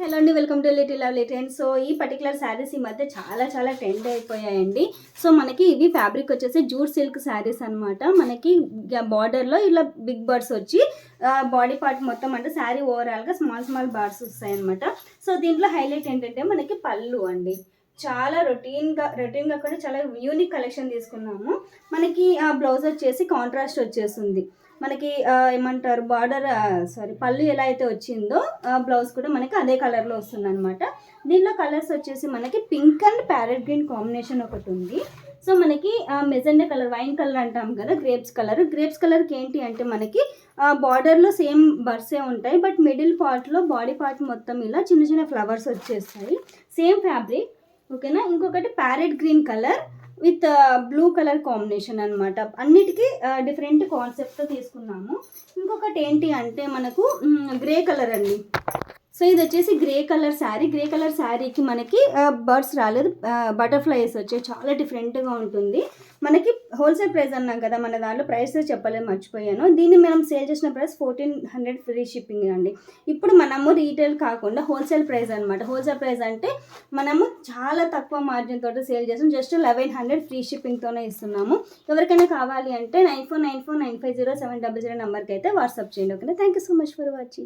Hello అండి, welcome to little lovely trends. So ఈ particular saris ఈ మధ్య చాలా ట్రెండ్ అయిపోయాయండి. సో మనకి ఇవి ఫ్యాబ్రిక్ వచ్చేసి జూట్ సిల్క్ శారీస్ అనమాట. మనకి బార్డర్లో ఇలా బిగ్ బర్డ్స్ వచ్చి బాడీ పార్ట్ మొత్తం అంటే శారీ ఓవరాల్గా స్మాల్ బార్డ్స్ వస్తాయి అనమాట. సో దీంట్లో హైలైట్ ఏంటంటే మనకి పళ్ళు అండి. చాలా రొటీన్గా కూడా చాలా యూనిక్ కలెక్షన్ తీసుకున్నాము. మనకి ఆ బ్లౌజ్ వచ్చేసి కాంట్రాస్ట్ వచ్చేస్తుంది. మనకి ఏమంటారు పళ్ళు ఎలా అయితే వచ్చిందో బ్లౌజ్ కూడా మనకి అదే కలర్లో వస్తుంది అనమాట. దీనిలో కలర్స్ వచ్చేసి మనకి pink and parrot green combination ఒకటి ఉంది. సో మనకి మెజెండా కలర్, వైన్ కలర్ అంటాం కదా, గ్రేప్స్ కలర్కి ఏంటి అంటే మనకి బార్డర్లో సేమ్ బర్సే ఉంటాయి, బట్ మిడిల్ పార్ట్లో బాడీ పార్ట్ మొత్తం ఇలా చిన్న ఫ్లవర్స్ వచ్చేస్తాయి. సేమ్ ఫ్యాబ్రిక్, ఓకేనా. ఇంకొకటి parrot green colour with blue colour combination అనమాట. అన్నిటికీ డిఫరెంట్ కాన్సెప్ట్తో తీసుకున్నాము. ఇంకొకటి ఏంటి అంటే మనకు గ్రే కలర్ అండి. సో ఇది వచ్చేసి గ్రే కలర్ శారీకి మనకి బర్డ్స్ రాలేదు, బటర్ఫ్లైస్ వచ్చాయి. చాలా డిఫరెంట్గా ఉంటుంది. మనకి హోల్సేల్ ప్రైస్ అన్నాం కదా, మన దాంట్లో ప్రైస్ చెప్పలేదు, మర్చిపోయాను. దీన్ని మనం సేల్ చేసిన ప్రైస్ 1400 ఫ్రీ షిప్పింగ్ అండి. ఇప్పుడు మనము రీటైల్ కాకుండా హోల్సేల్ ప్రైస్ అనమాట. హోల్సేల్ ప్రైస్ అంటే మనము చాలా తక్కువ మార్జిన్ తోటి సేల్ చేస్తాం. జస్ట్ 1100 ఫ్రీ షిప్పింగ్తోనే ఇస్తున్నాము. ఎవరికైనా కావాలి అంటే 9494950700 నెంబర్కి అయితే వాట్సాప్ చేయండి, ఓకేనా. Thank you so much for watching.